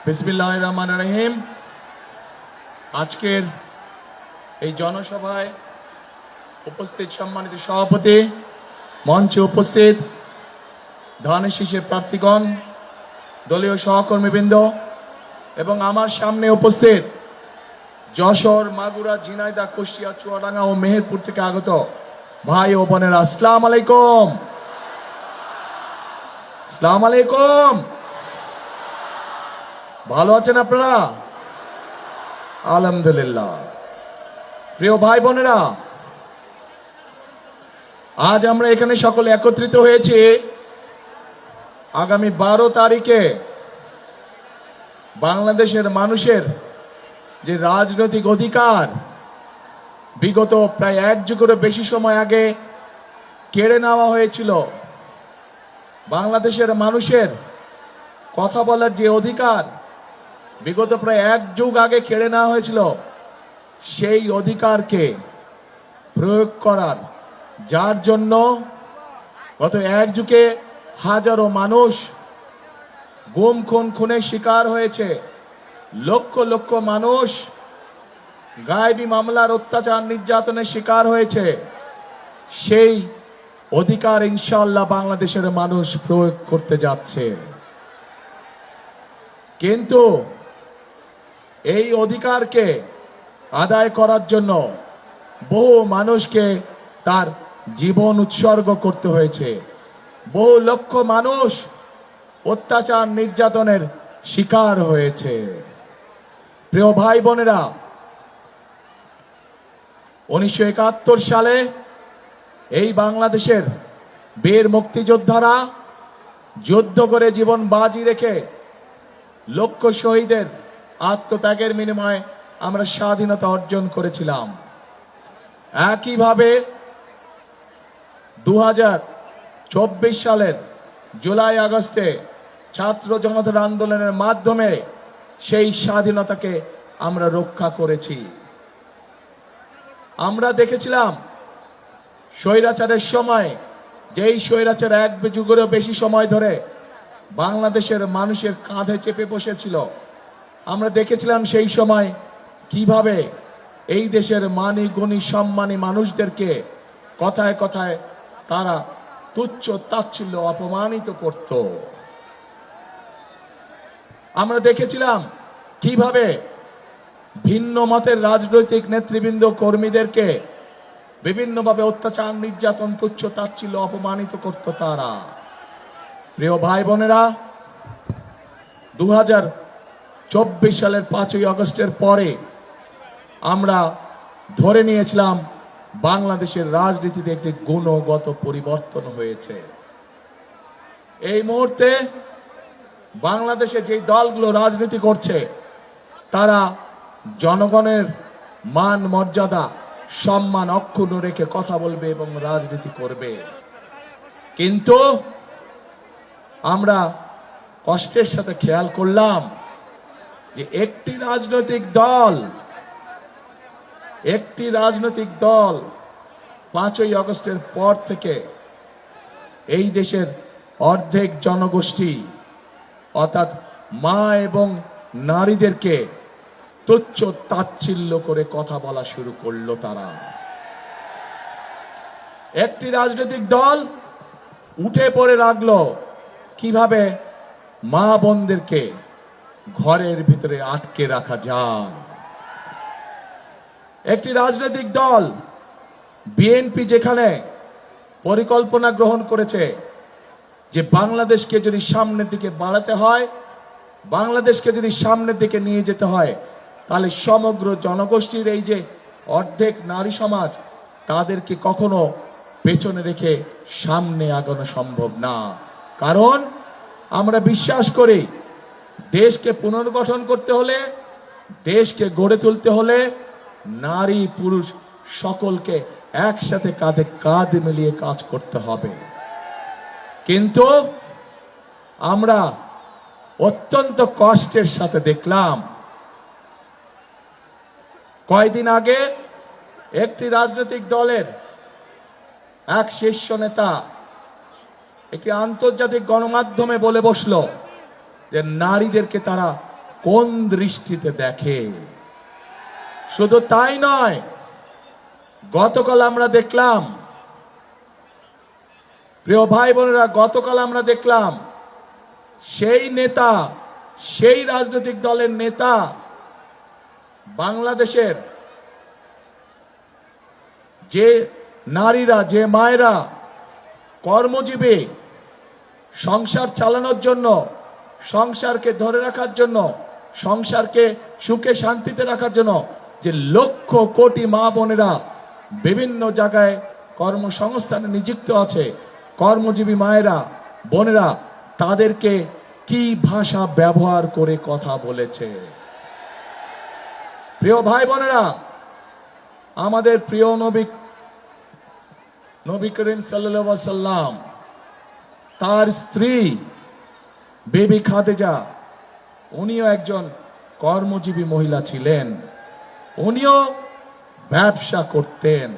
বিসমিল্লাহির রহমানির রহিম। আজকের এই জনসভায় উপস্থিত সম্মানিত সভাপতি, মঞ্চে উপস্থিত ধানের শীষের প্রার্থীগণ, দলীয় সহকর্মীবৃন্দ এবং আমার সামনে উপস্থিত যশোর, মাগুরা, ঝিনাইদহ, কুষ্টিয়া, চুয়াডাঙ্গা ও মেহেরপুর থেকে আগত ভাই ও বোনেরা, আসসালামু আলাইকুম। আসসালামু আলাইকুম। ভালো আছেন আপনারা? আলহামদুলিল্লাহ। প্রিয় ভাই বোনেরা, আজ আমরা এখানে সকলে একত্রিত হয়েছি আগামী 12 তারিখে বাংলাদেশের মানুষের যে রাজনৈতিক অধিকার বিগত প্রায় 1 যুগেরও বেশি সময় আগে কেড়ে নেওয়া হয়েছিল, বাংলাদেশের মানুষের কথা বলার যে অধিকার বিগত প্রায় 1 যুগ আগে কেড়ে নেওয়া হয়েছিল, সেই অধিকারকে প্রয়োগ করার, যার জন্য গত 1 যুগে হাজারো মানুষ গুম খুন খুনের শিকার হয়েছে, লক্ষ লক্ষ মানুষ গায়েবী মামলার অত্যাচার নির্যাতনের শিকার হয়েছে, সেই অধিকার ইনশাআল্লাহ বাংলাদেশের মানুষ প্রয়োগ করতে যাচ্ছে। কিন্তু এই অধিকারকে আদায় করার জন্য বহু মানুষকে তার জীবন উৎসর্গ করতে হয়েছে, বহু লক্ষ মানুষ অত্যাচার নির্যাতনের শিকার হয়েছে। প্রিয় ভাই বোনেরা, 1971 সালে এই বাংলাদেশের বীর মুক্তিযোদ্ধারা যুদ্ধ করে জীবন বাজি রেখে লক্ষ শহীদের আত্মত্যাগের বিনিময়ে আমরা স্বাধীনতা অর্জন করেছিলাম। একইভাবে 2024 সালের জুলাই আগস্টে ছাত্র জনতার আন্দোলনের মাধ্যমে সেই স্বাধীনতাকে আমরা রক্ষা করেছি। আমরা দেখেছিলাম স্বৈরাচারের সময়, যেই স্বৈরাচার 1 যুগেরও বেশি সময় ধরে বাংলাদেশের মানুষের কাঁধে চেপে বসেছিল, আমরা দেখেছিলাম সেই সময় কিভাবে এই দেশের মানি গুণী সম্মানী মানুষদেরকে কথায় কথায় তারা তুচ্ছ তাচ্ছিল্য অপমানিত করত। আমরা দেখেছিলাম কিভাবে ভিন্ন মতের রাজনৈতিক নেতৃবৃন্দ কর্মীদেরকে বিভিন্নভাবে অত্যাচার নির্যাতন তুচ্ছ তাচ্ছিল্য অপমানিত করত তারা। প্রিয় ভাই বোনেরা, 2024 সালের 5ই আগস্টের পরে আমরা ধরে নিয়েছিলাম বাংলাদেশের রাজনীতিতে একটি গুণগত পরিবর্তন হয়েছে। এই মুহূর্তে বাংলাদেশে যে দলগুলো রাজনীতি করছে, তারা জনগণের মান মর্যাদা সম্মান অক্ষুণ্ণ রেখে কথা বলবে এবং রাজনীতি করবে। কিন্তু আমরা কষ্টের সাথে খেয়াল করলাম যে একটি রাজনৈতিক দল 5ই আগস্টের পর থেকে এই দেশের অর্ধেক জনগোষ্ঠী অর্থাৎ মা এবং নারীদেরকে তুচ্ছ তাচ্ছিল্য করে কথা বলা শুরু করলো। তারা একটি রাজনৈতিক দল উঠে পড়ে লাগলো কিভাবে মা বোনদেরকে ঘরের ভিতরে আটকে রাখা যায়। একটি রাজনৈতিক দল বিএনপি যেখানে পরিকল্পনা গ্রহণ করেছে যে বাংলাদেশকে যদি সামনের দিকে বাড়াতে হয়, বাংলাদেশকে যদি সামনের দিকে নিয়ে যেতে হয়, তাহলে সমগ্র জনগোষ্ঠীর এই যে অর্ধেক নারী সমাজ, তাদেরকে কখনো পেছনে রেখে সামনে আগানো সম্ভব না। কারণ আমরা বিশ্বাস করি দেশকে পুনর্গঠন করতে হলে, দেশকে গড়ে তুলতে হলে নারী পুরুষ সকলকে একসাথে কাঁধে কাঁধ মিলিয়ে কাজ করতে হবে। কিন্তু আমরা অত্যন্ত কষ্টের সাথে দেখলাম কয়েকদিন আগে একটি রাজনৈতিক দলের এক শীর্ষ নেতা একটি আন্তর্জাতিক গণমাধ্যমে বলে বসলো যে নারীদেরকে তারা কোন দৃষ্টিতে দেখে। শুধু তাই নয়, গতকাল আমরা দেখলাম, প্রিয় ভাই বোনেরা, গতকাল আমরা দেখলাম সেই নেতা, সেই রাজনৈতিক দলের নেতা বাংলাদেশের যে নারীরা, যে মায়েরা কর্মজীবী, সংসার চালানোর জন্য, সংসারকে ধরে রাখার জন্য, সংসারকে সুখে শান্তিতে রাখার জন্য যে লক্ষ কোটি মা বোনেরা বিভিন্ন জায়গায় কর্মসংস্থানে নিযুক্ত আছে, কর্মজীবী মায়েরা বোনেরা, তাদেরকে কি ভাষা ব্যবহার করে কথা বলেছে। প্রিয় ভাই বোনেরা, আমাদের প্রিয় নবী করিম সাল্লাল্লাহু আলাইহি ওয়াসাল্লাম, তার স্ত্রী বেবি খাদিজা, উনিও একজন কর্মজীবী মহিলা ছিলেন, উনিও ব্যবসা করতেন।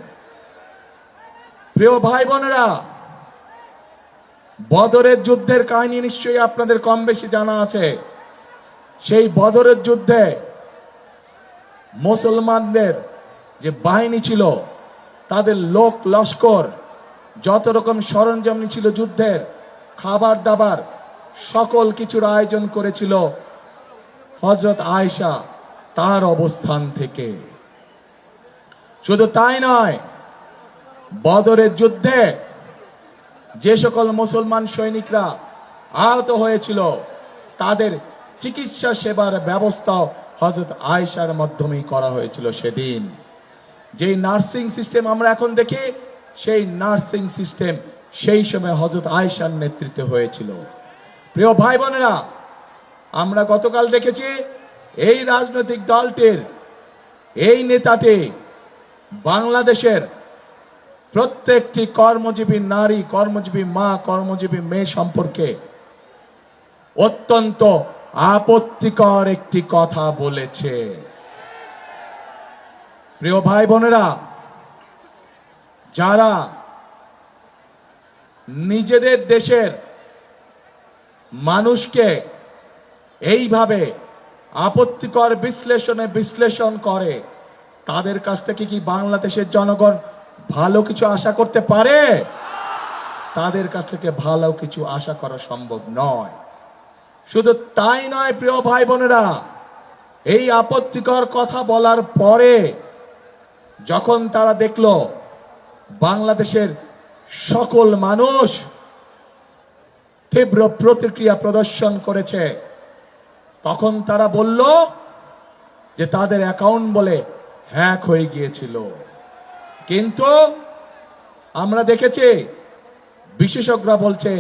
প্রিয় ভাই বোনেরা, বদরের যুদ্ধের কাহিনী নিশ্চয়ই আপনাদের কম বেশি জানা আছে। সেই বদরের যুদ্ধে মুসলমানদের যে বাহিনী ছিল, তাদের লোক লস্কর, যত রকম সরঞ্জাম ছিল যুদ্ধের, খাবার দাবার, সকল কিছুর আয়োজন করেছিল হযরত আয়েশা তার অবস্থান থেকে। শুধু তাই নয়, বদরের যুদ্ধে যে সকল মুসলমান সৈনিকরা আহত হয়েছিল, তাদের চিকিৎসা সেবার ব্যবস্থা হযরত আয়েশার মাধ্যমেই করা হয়েছিল। সেদিন যেই নার্সিং সিস্টেম আমরা এখন দেখি, সেই নার্সিং সিস্টেম সেই সময় হযরত আয়েশার নেতৃত্বে হয়েছিল। প্রিয় ভাই বোনেরা, আমরা গতকাল দেখেছি এই রাজনৈতিক দলটির এই নেতাটি বাংলাদেশের প্রত্যেকটি কর্মজীবী নারী, কর্মজীবী মা, কর্মজীবী মেয়ে সম্পর্কে অত্যন্ত আপত্তিকর একটি কথা বলেছে। প্রিয় ভাই বোনেরা, যারা নিজেদের দেশের মানুষকে এইভাবে আপত্তিকর বিশ্লেষণ করে, তাদের কাছ থেকে কি বাংলাদেশের জনগণ ভালো কিছু আশা করতে পারে? তাদের কাছ থেকে ভালো কিছু আশা করা সম্ভব নয়। শুধু তাই নয়, প্রিয় ভাই বোনেরা, এই আপত্তিকর কথা বলার পরে যখন তারা দেখল বাংলাদেশের সকল মানুষ তীব্র প্রতিক্রিয়া প্রদর্শন করেছে, তখন তারা বলল যে তাদের অ্যাকাউন্ট বলে হ্যাক হয়ে গিয়েছিল। কিন্তু আমরা দেখেছি বিশেষজ্ঞরা বলছে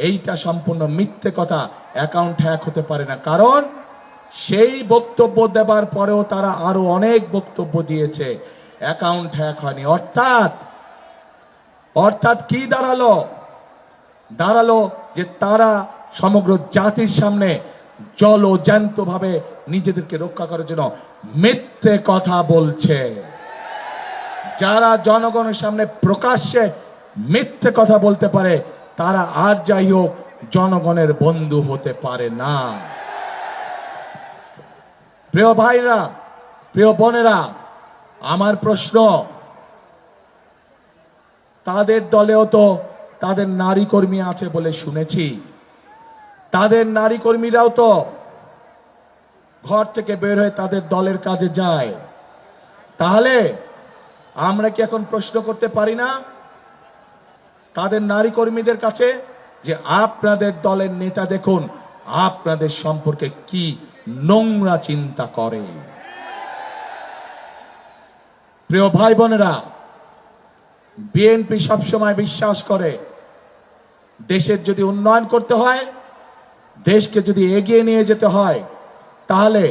এইটা সম্পূর্ণ মিথ্যে কথা, অ্যাকাউন্ট হ্যাক হতে পারে না। কারণ সেই বক্তব্য দেবার পরেও তারা আরো অনেক বক্তব্য দিয়েছে, অ্যাকাউন্ট হ্যাক হয়নি। অর্থাৎ কি দাঁড়ালো যে তারা সমগ্র জাতির সামনে জ্যান্ত ভাবে নিজেদেরকে রক্ষা করার জন্য মিথ্যে কথা বলছে। যারা জনগণের সামনে প্রকাশ্যে মিথ্যে কথা বলতে পারে, তারা আর যাই হোক জনগণের বন্ধু হতে পারে না। প্রিয় ভাইরা, প্রিয় বোনেরা, আমার প্রশ্ন, তাদের দলেও তো তাদের নারী কর্মী আছে বলে শুনেছি, তাদের নারী কর্মীরাও তো ঘর থেকে বের হয়ে তাদের দলের কাজে যায়। তাহলে আমরা কি এখন প্রশ্ন করতে পারি না তাদের নারী কর্মীদের কাছে যে আপনাদের দলের নেতা দেখুন আপনাদের সম্পর্কে কি নোংরা চিন্তা করে? প্রিয় ভাই বোনেরা, বিএনপি সবসময় বিশ্বাস করে দেশের যদি উন্নয়ন করতে হয়, দেশকে যদি এগিয়ে নিয়ে যেতে হয়, তাহলে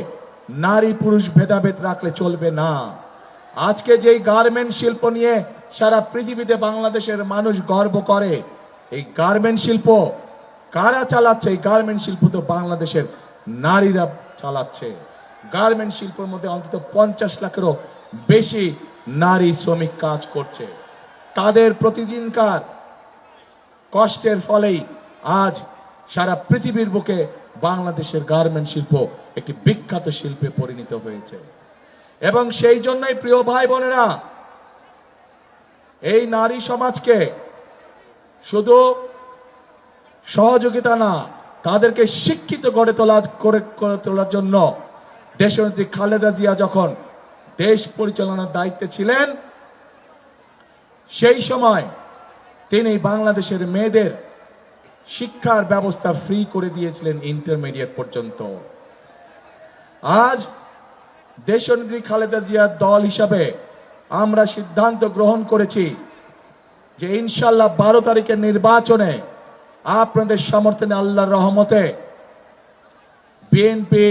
নারী পুরুষ ভেদাভেদ রাখলে চলবে না। আজকে যেই গার্মেন্ট শিল্প নিয়ে সারা পৃথিবীতে বাংলাদেশের মানুষ গর্ব করে, এই গার্মেন্ট শিল্প কারা চালাচ্ছে? এই গার্মেন্ট শিল্প তো বাংলাদেশের নারীরা চালাচ্ছে। গার্মেন্ট শিল্পের মধ্যে অন্তত 50 লাখেরও বেশি নারী শ্রমিক কাজ করছে। তাদের প্রতিদিনকার কষ্টের ফলেই আজ সারা পৃথিবীর বুকে বাংলাদেশের গার্মেন্ট শিল্প একটি বিখ্যাত শিল্পে পরিণত হয়েছে। এবং সেই জন্যই প্রিয় ভাই বোনেরা, এই নারী সমাজকে শুধু সহযোগিতা না, তাদেরকে শিক্ষিত গড়ে তোলার জন্য দেশনেত্রী খালেদা জিয়া যখন দেশ পরিচালনার দায়িত্বে ছিলেন, সেই সময় তিনি বাংলাদেশের মেয়েদের শিক্ষার ব্যবস্থা ফ্রি করে দিয়েছিলেন ইন্টারমিডিয়েট পর্যন্ত। আজ দেশনেত্রী খালেদা জিয়ার দল হিসাবে আমরা সিদ্ধান্ত গ্রহণ করেছি যে ইনশাআল্লাহ 12 তারিখের নির্বাচনে আপনাদের সমর্থনে, আল্লাহর রহমতে বিএনপি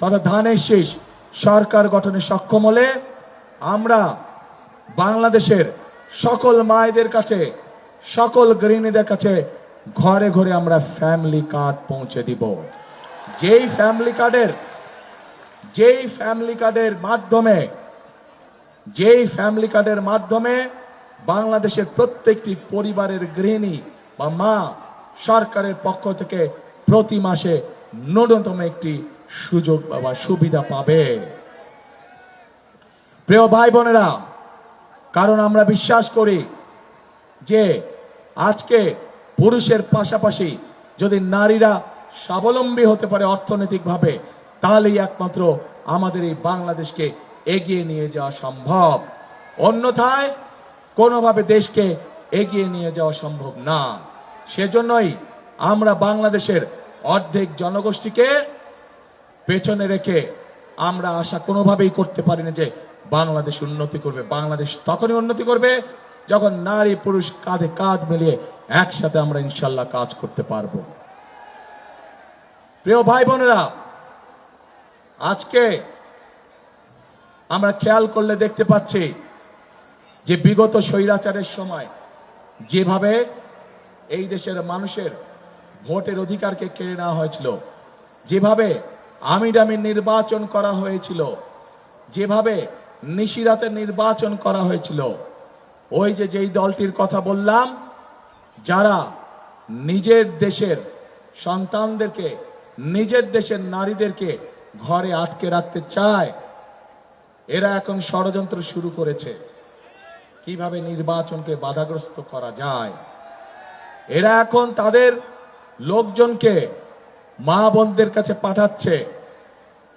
তথা ধানের শীষ সরকার গঠনে সক্ষম হলে আমরা বাংলাদেশের সকল মায়েদের কাছে, সকল গৃহিণীদের কাছে ঘরে ঘরে আমরা ফ্যামিলি কার্ড পৌঁছে দিব। যেই ফ্যামিলি কার্ডের মাধ্যমে বাংলাদেশের প্রত্যেকটি পরিবারের গৃহিণী বা মা সরকারের পক্ষ থেকে প্রতি মাসে ন্যূনতম একটি সুযোগ বা সুবিধা পাবে। প্রিয় ভাই বোনেরা, কারণ আমরা বিশ্বাস করি যে আজকে পুরুষের পাশাপাশি যদি নারীরা স্বাবলম্বী হতে পারে অর্থনৈতিকভাবে, তাহলেই একমাত্র আমাদের এই বাংলাদেশকে এগিয়ে নিয়ে যাওয়া সম্ভব। অন্যথায় কোনোভাবে দেশকে এগিয়ে নিয়ে যাওয়া সম্ভব না। সেজন্যই আমরা বাংলাদেশের অর্ধেক জনগোষ্ঠীকে পেছনে রেখে আমরা আশা কোনোভাবেই করতে পারি না যে বাংলাদেশ উন্নতি করবে। বাংলাদেশ তখনই উন্নতি করবে যখন নারী পুরুষ কাঁধে কাঁধ মিলিয়ে একসাথে আমরা ইনশাল্লাহ কাজ করতে পারবো। প্রিয় ভাই বোনেরা, আজকে আমরা খেয়াল করলে দেখতে পাচ্ছি যে বিগত স্বৈরাচারের সময় যেভাবে এই দেশের মানুষের ভোটের অধিকারকে কেড়ে নেওয়া হয়েছিল, যেভাবে আমিডামি নির্বাচন করা হয়েছিল, যেভাবে নিশিরাতে নির্বাচন করা হয়েছিল, ওই যেই দলটির কথা বললাম, যারা নিজের দেশের সন্তানদেরকে, নিজের দেশের নারীদেরকে ঘরে আটকে রাখতে চায়, এরা এখন ষড়যন্ত্র শুরু করেছে কিভাবে নির্বাচনকে বাধাগ্রস্ত করা যায়। এরা এখন তাদের লোকজনকে মা বোনদের কাছে পাঠাচ্ছে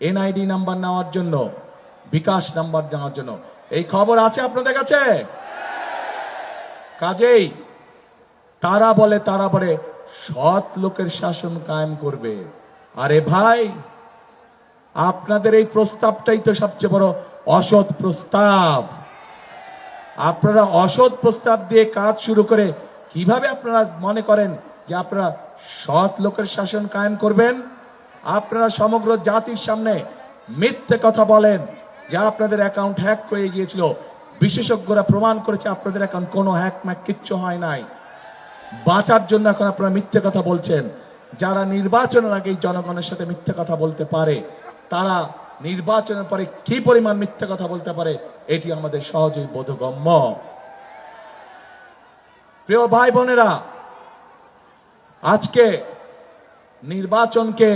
এনআইডি নাম্বার নেওয়ার জন্য, বিকাশ নাম্বার নেওয়ার জন্য। এই খবর আছে আপনাদের কাছে? কাজেই তারা বলে সৎ লোকের শাসন কায়েম করবে। আরে ভাই, আপনাদের এই প্রস্তাবটাই তো সবচেয়ে বড় অসৎ প্রস্তাব। আপনারা অসৎ প্রস্তাব দিয়ে কাজ শুরু করে কিভাবে আপনারা মনে করেন যে আপনারা সৎ লোকের শাসন কায়েম করবেন? আপনারা সমগ্র জাতির সামনে মিথ্যে কথা বলেন যে আপনাদের অ্যাকাউন্ট হ্যাক হয়ে গিয়েছিল। বিশেষজ্ঞরা প্রমাণ করেছে আপনাদের অ্যাকাউন্ট কোনো হ্যাক ম্যাক কিচ্ছু হয় নাই। বাঁচার জন্য এখন আপনারা মিথ্যে কথা বলছেন। যারা নির্বাচনের আগে জনগণের সাথে মিথ্যে কথা বলতে পারে, তারা নির্বাচনের পরে কি পরিমাণ মিথ্যে কথা বলতে পারে, এটি আমাদের সহজেই বোধগম্য। প্রিয় ভাই বোনেরা, আজকে নির্বাচনকে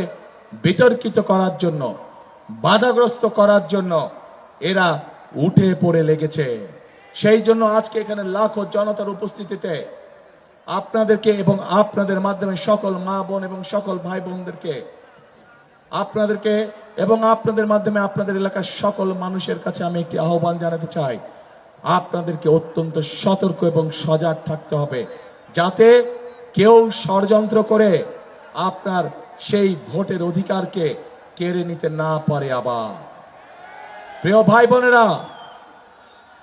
বিতর্কিত করার জন্য, বাধাগ্রস্ত করার জন্য এরা উঠে পড়ে লেগেছে। সেই জন্য আজকে এখানে লাখো জনতার উপস্থিতিতে আপনাদেরকে এবং আপনাদের মাধ্যমে সকল মা বোন এবং সকল ভাই বোনদেরকে, আপনাদেরকে এবং আপনাদের মাধ্যমে আপনাদের এলাকার সকল মানুষের কাছে আমি একটি আহ্বান জানাতে চাই। আপনাদেরকে অত্যন্ত সতর্ক এবং সজাগ থাকতে হবে, যাতে কেউ ষড়যন্ত্র করে আপনার সেই ভোটের অধিকারকে কেড়ে নিতে না পারে। আবার প্রিয় ভাই বোনেরা,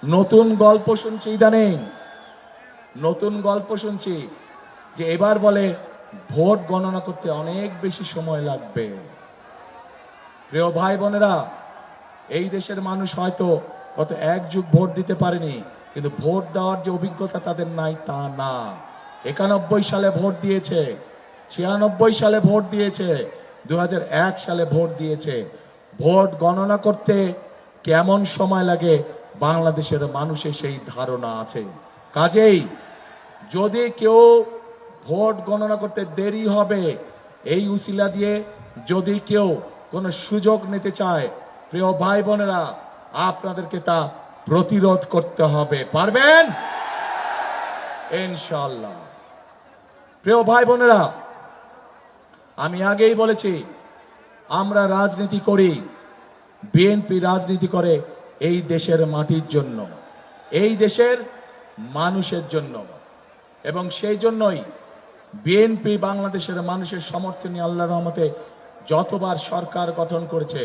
নতুন গল্প শুনছি, ইদানিং নতুন গল্প শুনছি যে এবার বলে ভোট গণনা করতে অনেক বেশি সময় লাগবে। প্রিয় ভাই বোনেরা, এই দেশের মানুষ হয়তো গত এক যুগ ভোট দিতে পারেনি, কিন্তু ভোট দেওয়ার যে অভিজ্ঞতা তাদের নাই তা না। 91 সালে ভোট দিয়েছে, 96 সালে ভোট দিয়েছে, 2001 সালে ভোট দিয়েছে। ভোট গণনা করতে কেমন সময় লাগে বাংলাদেশের মানুষের সেই ধারণা আছে। কাজেই যদি কেউ ভোট গণনা করতে দেরি হবে, এই উসিলা দিয়ে যদি কেউ কোনো সুযোগ নিতে চায়, প্রিয় ভাই বোনেরা, আপনাদেরকে তা প্রতিরোধ করতে হবে। পারবেন ইনশাআল্লাহ। প্রিয় ভাই বোনেরা, আমি আগেই বলেছি, আমরা রাজনীতি করি, বিএনপি রাজনীতি করে এই দেশের মাটির জন্য, এই দেশের মানুষের জন্য, এবং সেই জন্যই বিএনপি বাংলাদেশের মানুষের সমর্থনে আল্লাহর রহমতে যতবার সরকার গঠন করেছে,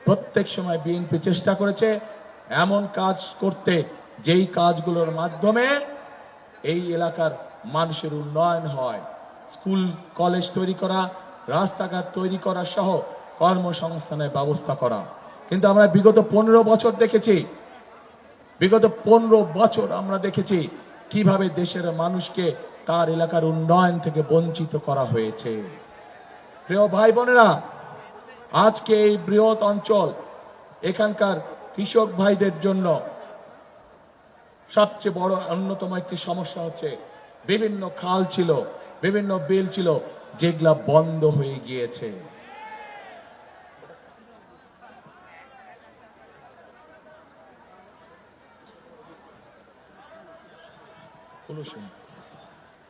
প্রত্যেক সময় বিএনপি চেষ্টা করেছে এমন কাজ করতে যেই কাজগুলোর মাধ্যমে এই এলাকার মানুষের উন্নয়ন হয়। স্কুল কলেজ তৈরি করা, রাস্তাঘাট তৈরি করা সহ কর্মসংস্থানের ব্যবস্থা করা। কিন্তু আমরা বিগত 15 বছর দেখেছি, বিগত 15 বছর আমরা দেখেছি কিভাবে দেশের মানুষকে তার এলাকার উন্নয়ন থেকে বঞ্চিত করা হয়েছে। প্রিয় ভাই বোনেরা, আজকে এই বৃহৎ অঞ্চল, এখানকার কৃষক ভাইদের জন্য সবচেয়ে বড় অন্যতম একটি সমস্যা হচ্ছে বিভিন্ন খাল ছিল, বিভিন্ন বিল ছিল, যেগুলা বন্ধ হয়ে গিয়েছে।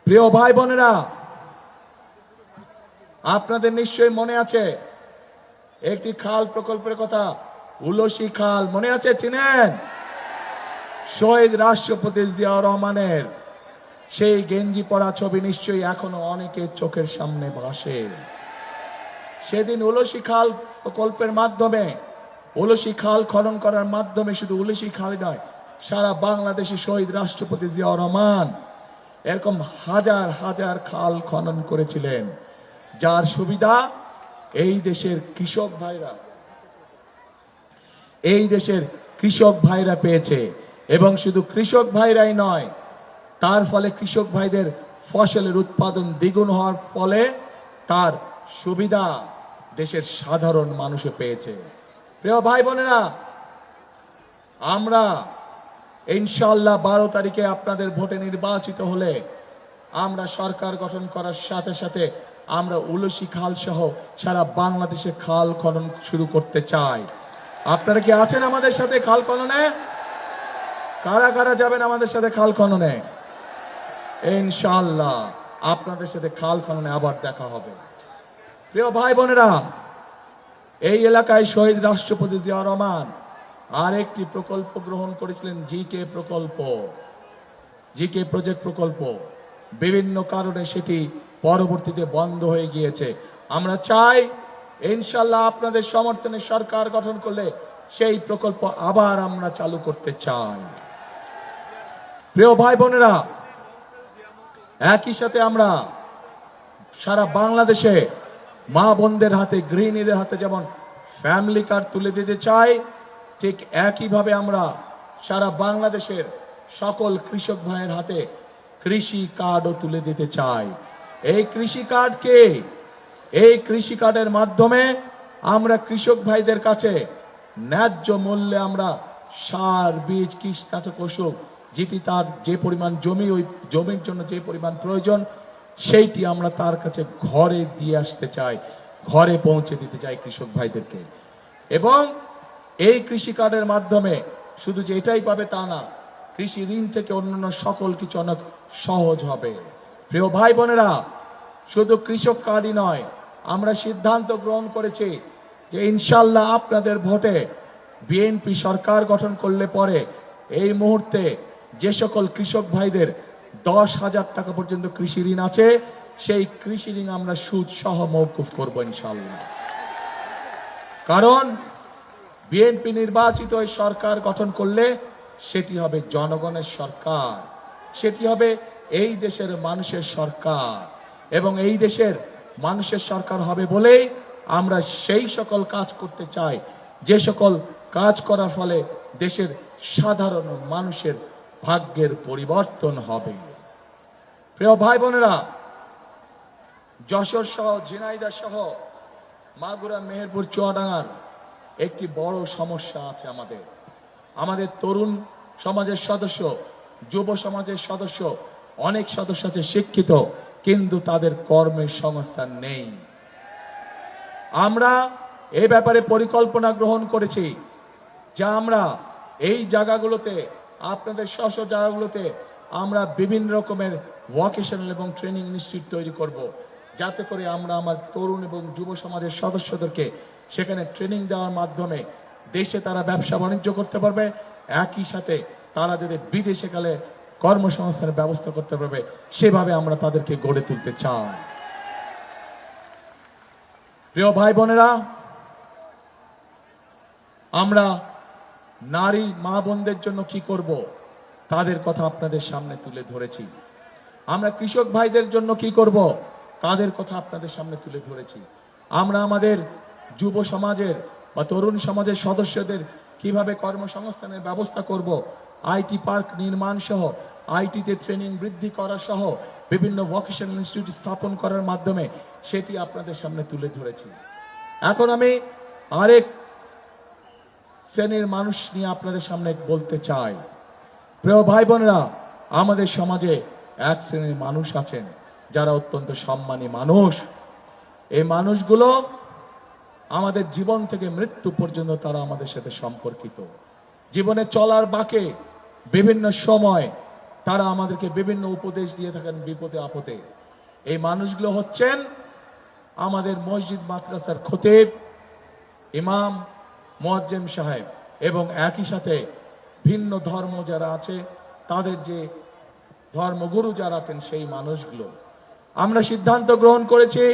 প্রিয় ভাই বোনেরা, আপনাদের নিশ্চয়ই মনে আছে একটি খাল প্রকল্পের কথা, উলসি খাল, মনে আছে? চিনেন? শহীদ রাষ্ট্রপতি জিয়াউর রহমানের সেই গেঞ্জি পরা ছবি নিশ্চয়ই এখনো অনেকের চোখের সামনে ভাসে। সেদিন উলসি খাল প্রকল্পের মাধ্যমে, উলসি খাল খনন করার মাধ্যমে শুধু উলসি খাল নয়, সারা বাংলাদেশে শহীদ রাষ্ট্রপতি জিয়াউর রহমান এরকম হাজার হাজার খাল খনন করেছিলেন, যার সুবিধা এই দেশের কৃষক ভাইরা, এই দেশের কৃষক ভাইরা পেয়েছে। এবং শুধু কৃষক ভাইরাই নয়, তার ফলে কৃষক ভাইদের ফসলের উৎপাদন দ্বিগুণ হওয়ার ফলে তার সুবিধা দেশের সাধারণ মানুষে পেয়েছে। প্রিয় ভাই বোনেরা, আমরা ইনশাআল্লাহ 12 তারিখে আপনাদের ভোটে নির্বাচিত হলে আমরা সরকার গঠন করার সাথে সাথে আমরা উলসি খাল সহ সারা বাংলাদেশে খাল খনন শুরু করতে চাই। আপনারা কি আছেন আমাদের সাথে খাল খননে? কারা কারা যাবেন আমাদের সাথে খাল খননে? ইনশাআল্লাহ আপনাদের সাথে খাল খননে আবার দেখা হবে। প্রিয় ভাই বোনেরা, এই এলাকায় শহীদ রাষ্ট্রপতি জিয়াউর রহমান আর একটি প্রকল্প গ্রহণ করেছিলেন, জিকে প্রকল্প, জিকে প্রজেক্ট প্রকল্প। বিভিন্ন কারণে সেটি পরবর্তীতে বন্ধ হয়ে গিয়েছে। আমরা চাই ইনশাআল্লাহ আপনাদের সমর্থনে সরকার গঠন করলে সেই প্রকল্প আবার আমরা চালু করতে চাই। প্রিয় ভাই বোনেরা, একই সাথে আমরা সারা বাংলাদেশে মা বোনদের হাতে, গৃহিণীদের হাতে যেমন ফ্যামিলি কার্ড তুলে দিতে চাই, ঠিক একইভাবে আমরা সারা বাংলাদেশের সকল কৃষক ভাইয়ের হাতে কৃষি কার্ডও তুলে দিতে চাই। এই কৃষি কার্ডকে, এই কৃষি কার্ডের মাধ্যমে আমরা কৃষক ভাইদের কাছে ন্যায্য মূল্যে আমরা সার, বীজ, কীটনাশক, ওষুধ, যেটি তার যে পরিমাণ জমি, ওই জমির জন্য যে পরিমাণ প্রয়োজন, সেইটি আমরা তার কাছে ঘরে দিয়ে আসতে চাই, ঘরে পৌঁছে দিতে চাই কৃষক ভাইদেরকে। এবং এই কৃষি কার্ডের মাধ্যমে শুধু যে এটাই পাবে তা না, কৃষি ঋণ থেকে অন্যান্য সকল কিছু অনেক সহজ হবে। প্রিয় ভাই বোনেরা, শুধু কৃষক কার্ডই নয়, আমরা সিদ্ধান্ত গ্রহণ করেছি যে ইনশাআল্লাহ আপনাদের ভোটে বিএনপি সরকার গঠন করলে পরে এই মুহূর্তে যে সকল কৃষক ভাইদের 10,000 টাকা পর্যন্ত কৃষি ঋণ আছে, সেই কৃষি ঋণ আমরা সুদ সহ মওকুফ করব ইনশাআল্লাহ। কারণ বিএনপি নির্বাচিত এই সরকার গঠন করলে সেটি হবে জনগণের সরকার, সেটি হবে এই দেশের মানুষের সরকার। এবং এই দেশের মানুষের সরকার হবে বলেই আমরা সেই সকল কাজ করতে চাই যে সকল কাজ করার ফলে দেশের সাধারণ মানুষের ভাগ্যের পরিবর্তন হবে। প্রিয় ভাই বোনেরা, যশোর সহ, ঝিনাইদহ সহ, মাগুরা, মেহেরপুর, চুয়াডাঙ্গার একটি বড় সমস্যা আছে। আমাদের তরুণ সমাজের সদস্য, যুব সমাজের সদস্য, অনেক সদস্য আছে শিক্ষিত, কিন্তু তাদের কর্মের সংস্থান নেই। আমরা এই ব্যাপারে পরিকল্পনা গ্রহণ করেছি, যা আমরা এই জায়গাগুলোতে, আপনাদের স্ব জায়গাগুলোতে আমরা বিভিন্ন রকমের ভোকেশনাল এবং ট্রেনিং ইনস্টিটিউট তৈরি করব, যাতে করে আমরা আমার তরুণ এবং যুব সমাজের সদস্যদেরকে সেখানে ট্রেনিং দেওয়ার মাধ্যমে দেশে তারা ব্যবসা বাণিজ্য করতে পারবে, একই সাথে তারা যদি বিদেশে গেলে কর্মসংস্থানের ব্যবস্থা করতে পারবে, সেভাবে আমরা তাদেরকে গড়ে তুলতে চাই। প্রিয় ভাই বোনেরা, আমরা নারী মা বোনদের জন্য কি করব তাদের কথা আপনাদের সামনে তুলে ধরেছি। আমরা কৃষক ভাইদের জন্য কি করব তাদের কথা আপনাদের সামনে তুলে ধরেছি। আমরা আমাদের যুব সমাজের বা তরুণ সমাজের সদস্যদের কিভাবে কর্মসংস্থানের ব্যবস্থা করব, আইটি পার্ক নির্মাণ সহ, আইটিতে ট্রেনিং বৃদ্ধি করা সহ বিভিন্ন ভোকেশনাল ইনস্টিটিউট স্থাপন করার মাধ্যমে সেটি আপনাদের সামনে তুলে ধরেছি। এখন আমি আরেক শ্রেণীর মানুষ নিয়ে আপনাদের সামনে বলতে চাই। প্রিয় ভাই বোনেরা, আমাদের সমাজে এক শ্রেণীর মানুষ আছেন যারা অত্যন্ত সম্মানী মানুষ। এই মানুষগুলো আমাদের জীবন থেকে মৃত্যু পর্যন্ত তারা আমাদের সাথে সম্পর্কিত। জীবনে চলার বাঁকে বিভিন্ন সময় তারা আমাদেরকে বিভিন্ন উপদেশ দিয়ে থাকেন বিপদে আপদে। এই মানুষগুলো হচ্ছেন আমাদের মসজিদ মাদ্রাসার খতিব, ইমাম, মুয়াজ্জিম সাহেব এবং একই সাথে ভিন্ন ধর্ম যারা আছে তাদের যে ধর্মগুরু যারা আছেন সেই মানুষগুলো। আমরা সিদ্ধান্ত গ্রহণ করেছি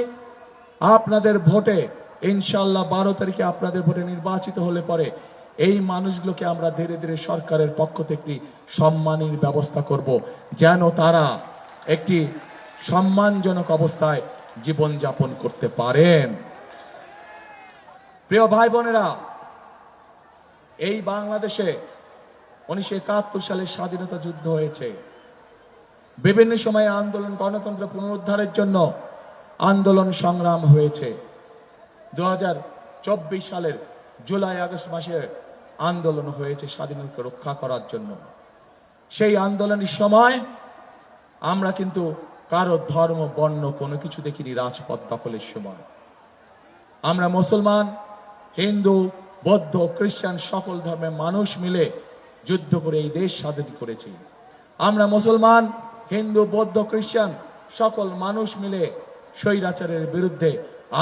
আপনাদের ভোটে ইনশাআল্লাহ 12 তারিখে আপনাদের ভোটে নির্বাচিত হলে পরে এই মানুষগুলোকে আমরা ধীরে ধীরে সরকারের পক্ষ থেকে সম্মানের ব্যবস্থা করব, যেন তারা একটি সম্মানজনক অবস্থায় জীবন যাপন করতে পারেন। প্রিয় ভাই বোনেরা, এই বাংলাদেশে 1971 সালে স্বাধীনতা যুদ্ধ হয়েছে। বিভিন্ন সময়ে আন্দোলন, গণতন্ত্র পুনরুদ্ধারের জন্য আন্দোলন সংগ্রাম হয়েছে। 2024 সালের জুলাই আগস্ট মাসে আন্দোলন হয়েছে স্বাধীনতা রক্ষা করার জন্য। সেই আন্দোলনের সময় আমরা কিন্তু কারো ধর্ম বর্ণ কোনো কিছু দেখিনি। রাজপথ দখলের সময় আমরা মুসলমান, হিন্দু, বৌদ্ধ, খ্রিস্টান সকল ধর্মের মানুষ মিলে যুদ্ধ করে এই দেশ স্বাধীন করেছি। আমরা মুসলমান, হিন্দু, বৌদ্ধ, খ্রিস্টান সকল মানুষ মিলে স্বৈরাচারের বিরুদ্ধে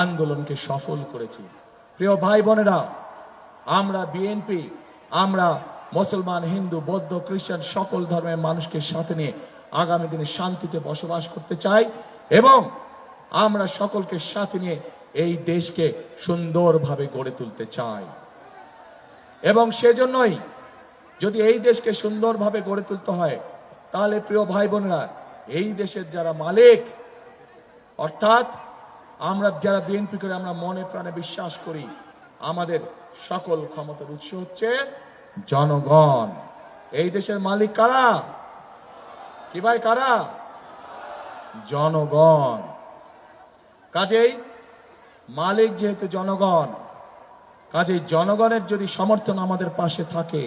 আন্দোলনকে সফল করেছি। প্রিয় ভাই বোনেরা, আমরা বিএনপি, আমরা মুসলমান, হিন্দু, বৌদ্ধ, খ্রিস্টান সকল ধর্মের মানুষকে সাথে নিয়ে আগামী দিনে শান্তিতে বসবাস করতে চাই এবং আমরা সকলকে সাথে নিয়ে এই দেশকে সুন্দরভাবে গড়ে তুলতে চাই। এবং সেজন্যই যদি এই দেশকে সুন্দরভাবে গড়ে তুলতে হয়, তাহলে প্রিয় ভাই বোনেরা, এই দেশের যারা মালিক, অর্থাৎ আমরা যারা বিএনপি করে আমরা মনে প্রাণে বিশ্বাস করি আমাদের সকল ক্ষমতার উৎস হচ্ছে জনগণ। এই দেশের মালিক কারা? কি ভাই, কারা? জনগণ। কাজেই মালিক যেহেতু জনগণ, কাজেই জনগণের যদি সমর্থন আমাদের পাশে থাকে,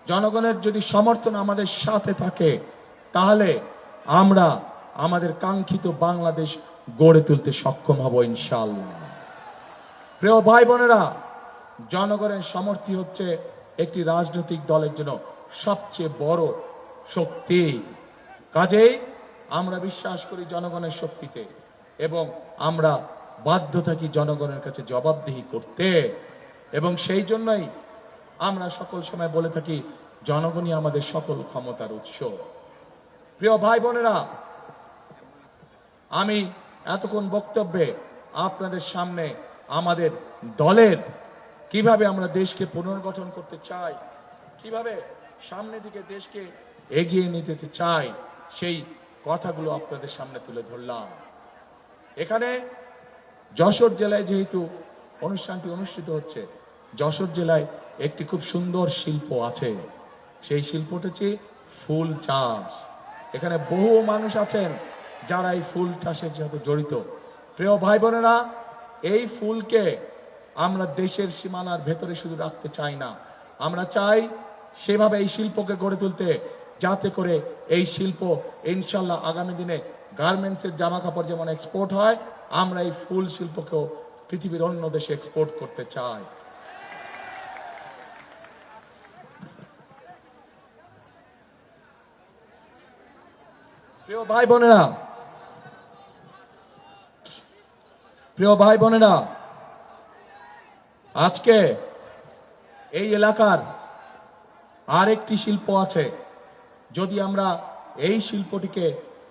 জনগণের যদি সমর্থন আমাদের সাথে থাকে, তাহলে আমরা আমাদের কাঙ্ক্ষিত বাংলাদেশ গড়ে তুলতে সক্ষম হব ইনশাআল্লাহ। প্রিয় ভাই বোনেরা, জনগণের সমর্থন হচ্ছে একটি রাজনৈতিক দলের জন্য সবচেয়ে বড় শক্তি। কাজেই আমরা বিশ্বাস করি জনগণের শক্তিতে এবং আমরা বাধ্য থাকি জনগণের কাছে জবাবদিহি করতে। এবং সেই জন্যই আমরা সকল সময় বলে থাকি জনগণই আমাদের সকল ক্ষমতার উৎস। প্রিয় ভাই বোনেরা, আমি এতক্ষণ বক্তব্যে আপনাদের সামনে আমাদের দলের কিভাবে আমরা দেশকে পুনর্গঠন করতে চাই, কিভাবে সামনের দিকে দেশকে এগিয়ে নিতে চাই, সেই কথাগুলো আপনাদের সামনে তুলে ধরলাম। এখানে যশোর জেলায় যেহেতু অনুষ্ঠানটি অনুষ্ঠিত হচ্ছে, যশোর জেলায় একটি খুব সুন্দর শিল্প আছে। সেই শিল্পটি হচ্ছে ফুল চাষ। এখানে বহু মানুষ আছেন যারা এই ফুল চাষের সাথে জড়িত। প্রিয় ভাই বোনেরা, এই ফুলকে আমরা দেশের সীমানার ভেতরে শুধু রাখতে চাই না, আমরা চাই সেভাবে এই শিল্পকে গড়ে তুলতে, যাতে করে এই শিল্প ইনশাল্লাহ আগামী দিনে গার্মেন্টসের জামা কাপড় যেমন এক্সপোর্ট হয়, আমরা এই ফুল শিল্পকেও পৃথিবীর অন্য দেশে এক্সপোর্ট করতে চায়। প্রিয় ভাই বোনেরা, আজকে এই এলাকার আরেকটি শিল্প আছে। যদি আমরা এই শিল্পটিকে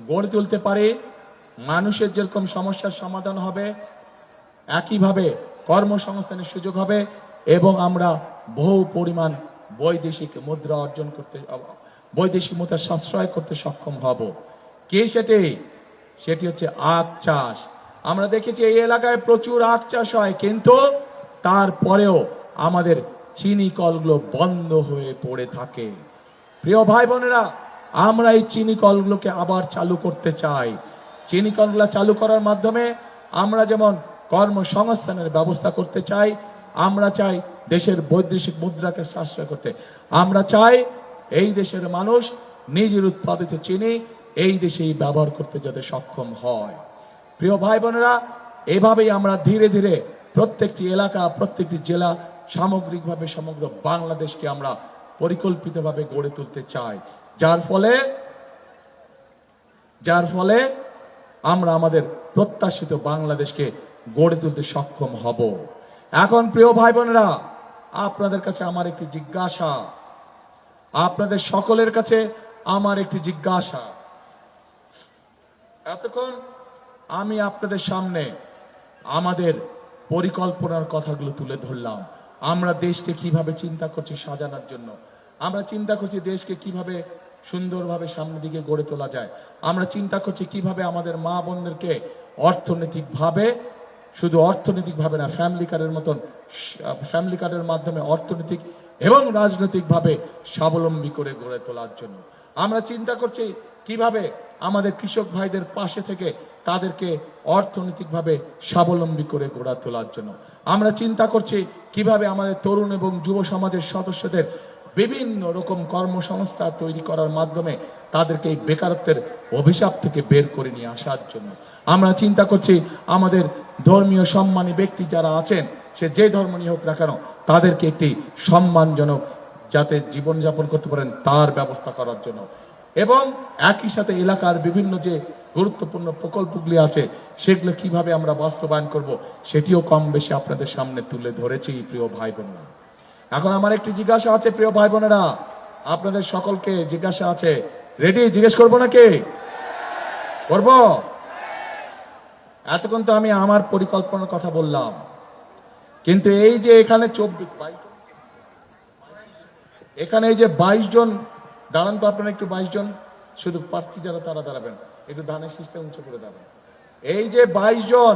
গড়ে তুলতে পারি, মানুষের যেরকম সমস্যার সমাধান হবে, একইভাবে কর্মসংস্থানের সুযোগ হবে এবং আমরা বহু পরিমাণ বৈদেশিক মুদ্রা অর্জন করতে, বৈদেশিক মুদ্রা সাশ্রয় করতে সক্ষম হব। কি সেটি হচ্ছে আখ চাষ। আমরা দেখেছি এই এলাকায় প্রচুর আখ চাষ হয়, কিন্তু তারপরেও আমাদের চিনি কলগুলো বন্ধ হয়ে পড়ে থাকে। প্রিয় ভাই বোনেরা, আমরা এই চিনি কলগুলোকে আবার চালু করতে চাই। চিনি কলগুলো চালু করার মাধ্যমে আমরা যেমন কর্মসংস্থানের ব্যবস্থা করতে চাই, আমরা চাই দেশের বৈদেশিক মুদ্রাকে সাশ্রয় করতে, আমরা চাই এই দেশের মানুষ নিজের উৎপাদিত চিনি এই দেশেই ব্যবহার করতে যাতে সক্ষম হয়। প্রিয় ভাই বোনেরা, এভাবেই আমরা ধীরে ধীরে প্রত্যেকটি এলাকা, প্রত্যেকটি জেলা, সামগ্রিকভাবে সমগ্র বাংলাদেশকে আমরা পরিকল্পিতভাবে গড়ে তুলতে চাই, যার ফলে আমরা আমাদের প্রত্যাশিত বাংলাদেশকে গড়ে তুলতে সক্ষম হব। এখন প্রিয় ভাই বোনেরা, আপনাদের কাছে আমার একটি জিজ্ঞাসা, আপনাদের সকলের কাছে আমার একটি জিজ্ঞাসা। এতক্ষণ আমি আপনাদের সামনে আমাদের পরিকল্পনার কথাগুলো তুলে ধরলাম। আমরা দেশকে কিভাবে চিন্তা করছি সাজানোর জন্য, আমরা চিন্তা করছি দেশকে কিভাবে সুন্দরভাবে সামনের দিকে গড়ে তোলা যায়, আমরা চিন্তা করছি কিভাবে আমাদের মা বোনদেরকে অর্থনৈতিকভাবে, শুধু অর্থনৈতিকভাবে না, ফ্যামিলি কার্ডের মাধ্যমে অর্থনৈতিক এবং রাজনৈতিকভাবে স্বাবলম্বী করে গড়ে তোলার জন্য। আমরা চিন্তা করছি কিভাবে আমাদের কৃষক ভাইদের পাশে থেকে তাদেরকে অর্থনৈতিকভাবে স্বাবলম্বী করে গড়ে তোলার জন্য। আমরা চিন্তা করছি কিভাবে আমাদের তরুণ এবং যুব সমাজের সদস্যদের বিভিন্ন রকম কর্মসংস্থা তৈরি করার মাধ্যমে তাদেরকে এই বেকারত্বের অভিশাপ থেকে বের করে নিয়ে আসার জন্য। আমরা চিন্তা করছি আমাদের ধর্মীয় সম্মানী ব্যক্তি যারা আছেন, সে যে ধর্ম নিয়ে হোক না কেন, তাদেরকে একটি সম্মানজনক যাতে জীবনযাপন করতে পারেন তার ব্যবস্থা করার জন্য। এবং একই সাথে এলাকার বিভিন্ন যে গুরুত্বপূর্ণ প্রকল্পগুলি আছে সেগুলো কিভাবে আমরা বাস্তবায়ন করব সেটিও কম বেশি আপনাদের সামনে তুলে ধরেছি। প্রিয় ভাই বোনেরা, এখন আমার একটি জিজ্ঞাসা আছে। প্রিয় ভাই বোনেরা, আপনাদের সকলকে জিজ্ঞাসা আছে, রেডি? জিজ্ঞেস করবো নাকি? করব? এতক্ষণ তো আমি আমার পরিকল্পনার কথা বললাম, কিন্তু এই যে এখানে 22 জন দাঁড়ান তো, আপনারা একটু 22 জন শুধু প্রার্থী যারা তারা দাঁড়াবেন, একটু ধানের শীষটা উঁচু করে দাঁড়াবেন। এই যে 22 জন,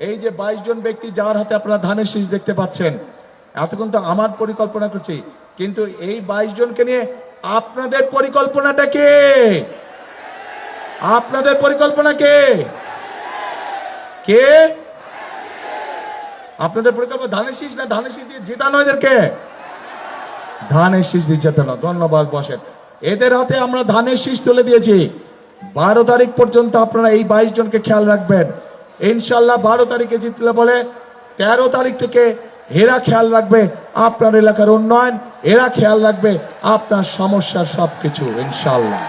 এই যে 22 জন ব্যক্তি যার হাতে আপনারা ধানের শীষ দেখতে পাচ্ছেন, এতক্ষণ তো আমার পরিকল্পনা করছি, কিন্তু এই 22 জনকে নিয়ে আপনাদের পরিকল্পনাটা কে? আপনাদের পরিকল্পনা কে? কে আপনাদের পরিকল্পনা? ধানের শীষ না ধানের শীষ দিয়ে জেতানো এদেরকে? ধানের শীষ দিয়ে জেতানো। ধন্যবাদ। বসেন। এদের হাতে আমরা ধানের শীষ তুলে দিয়েছি। 12 তারিখ পর্যন্ত আপনারা এই 22 জনকে খেয়াল রাখবেন। ইনশাল্লাহ 12 তারিখে জিতলে বলে 13 তারিখ থেকে এরা খেয়াল রাখবে আপনার এলাকার উন্নয়ন, এরা খেয়াল রাখবে আপনার সমস্যার সবকিছু, ইনশাল্লাহ।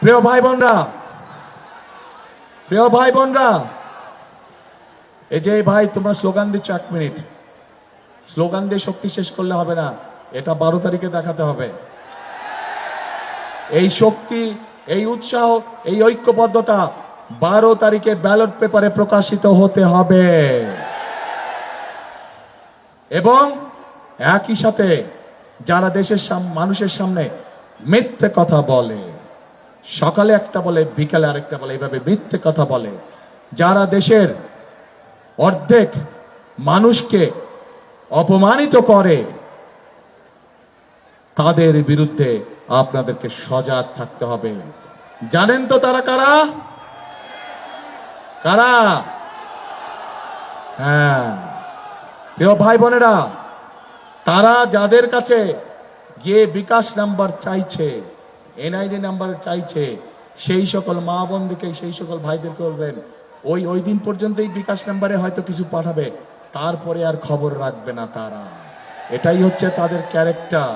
প্রিয় ভাই বোনরা, এই যে ভাই তোমরা স্লোগান দিচ্ছ, 1 মিনিট স্লোগান দিয়ে শক্তি শেষ করলে হবে না, এটা 12 তারিখে দেখাতে হবে। এই শক্তি, এই উৎসাহ, এই ঐক্যবদ্ধতা 12 তারিখে ব্যালট পেপারে প্রকাশিত হতে হবে। এবং একই সাথে যারা দেশের মানুষের সামনে মিথ্যে কথা বলে, সকালে একটা বলে বিকালে আরেকটা বলে, এইভাবে মিথ্যে কথা বলে, যারা দেশের অর্ধেক মানুষকে অপমানিত করে, তাদের বিরুদ্ধে আপনাদেরকে সজাগ থাকতে হবে। জানেন তো তারা কারা? কারা? হ্যাঁ, প্রিয় ভাই বোনেরা, তারা যাদের কাছে গিয়ে বিকাশ নাম্বার চাইছে, এনআইডি নাম্বার চাইছে, সেই সকল মা বোনদেরকে, সেই সকল ভাইদেরকে বলবেন ওই দিন পর্যন্তই বিকাশ নাম্বারে হয়তো কিছু পাঠাবে, তারপরে আর খবর রাখবে না তারা। এটাই হচ্ছে তাদের ক্যারেক্টার।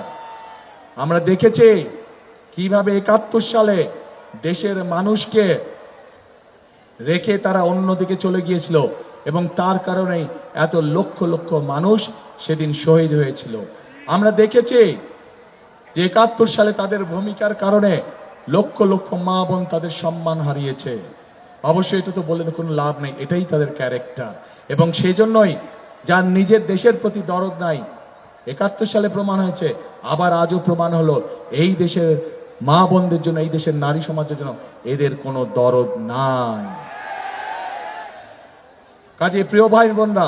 আমরা দেখেছি কিভাবে 71 সালে দেশের মানুষকে রেখে তারা অন্যদিকে চলে গিয়েছিল এবং তার কারণেই এত লক্ষ লক্ষ মানুষ সেদিন শহীদ হয়েছিল। আমরা দেখেছি যে 71 সালে তাদের ভূমিকার কারণে লক্ষ লক্ষ মা বোন তাদের সম্মান হারিয়েছে। অবশ্যই এটা তো বলে কোনো লাভ নেই, এটাই তাদের ক্যারেক্টার। এবং সেই জন্যই যার নিজের দেশের প্রতি দরদ নাই, 71 সালে প্রমাণ হয়েছে, আবার আজও প্রমাণ হলো, এই দেশের মা বোনদের জন্য, এই দেশের নারী সমাজের জন্য এদের কোনো দরদ নাই। কাজে প্রিয় ভাই বোনরা,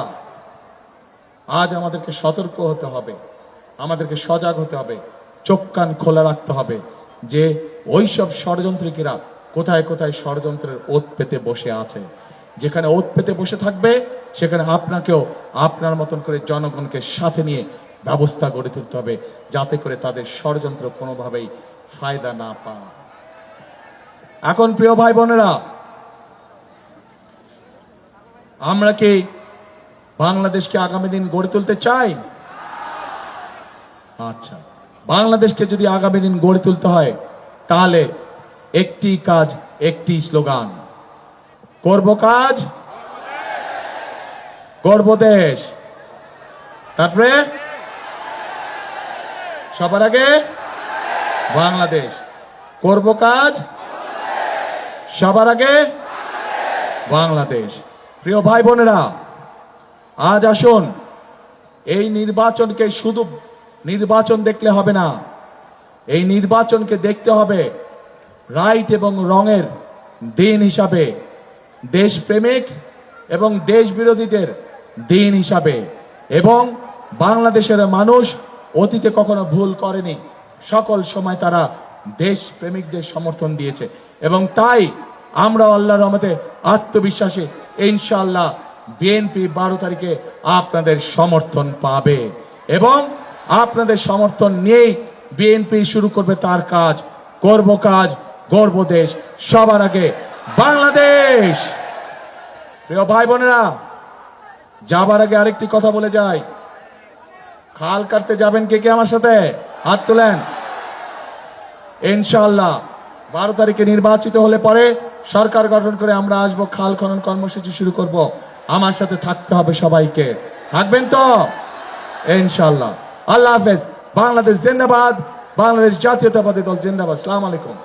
আজ আমাদেরকে সতর্ক হতে হবে, আমাদেরকে সজাগ হতে হবে, চোখ কান খোলা রাখতে হবে যে ওইসব ষড়যন্ত্রীরা কোথায় কোথায় ষড়যন্ত্রের ওত পেতে বসে আছে। যেখানে ওত পেতে বসে থাকবে সেখানে আপনাকেও আপনার মতন করে জনগণকে সাথে নিয়ে ব্যবস্থা গড়ে তুলতে হবে, যাতে করে তাদের ষড়যন্ত্র কোনোভাবেই ফায়দা না পায়। এখন প্রিয় ভাই বোনেরা, আমরা কি বাংলাদেশকে আগামী দিন গড়ে তুলতে চাই? আচ্ছা, বাংলাদেশকে যদি আগামী দিন গড়ে তুলতে হয় তাহলে একটি কাজ, একটি স্লোগান, করব কাজ, গড়ব দেশ। তারপরে সবার আগে বাংলাদেশ, করব কাজ, সবার আগে বাংলাদেশ। প্রিয় ভাই বোনেরা, আজ আসুন এই নির্বাচনকে শুধু নির্বাচন দেখলে হবে না, এই নির্বাচনকে দেখতে হবে রাইট এবং রঙের দিন হিসাবে, দেশপ্রেমিক এবং দেশ বিরোধীদের দিন হিসাবে। এবং বাংলাদেশের মানুষ অতীতে কখনো ভুল করেনি, সকল সময় তারা দেশ প্রেমিকদের সমর্থন দিয়েছে। এবং তাই আমরা আল্লাহর রহমতে আত্মবিশ্বাসী, ইনশাআল্লাহ বিএনপি 12 তারিখে আপনাদের সমর্থন পাবে এবং আপনাদের সমর্থন নিয়েই বিএনপি শুরু করবে তার কাজ, করব কাজ, গড়ব দেশ, সবার আগে বাংলাদেশ। প্রিয় ভাই বোনেরা, যাবার আগে আরেকটি কথা বলে যাই, খাল কাটতে যাবেন কে কে আমার সাথে? হাত তোলেন। ইনশাআল্লাহ 12 তারিখে নির্বাচিত হলে পরে সরকার গঠন করে আমরা আসবো, খাল খনন কর্মসূচি শুরু করব। আমার সাথে থাকতে হবে সবাইকে, থাকবেন তো? ইনশাআল্লাহ। আল্লাহ হাফেজ। বাংলাদেশ জিন্দাবাদ, বাংলাদেশ জাতীয়তাবাদী দল জিন্দাবাদ। আসসালামু আলাইকুম।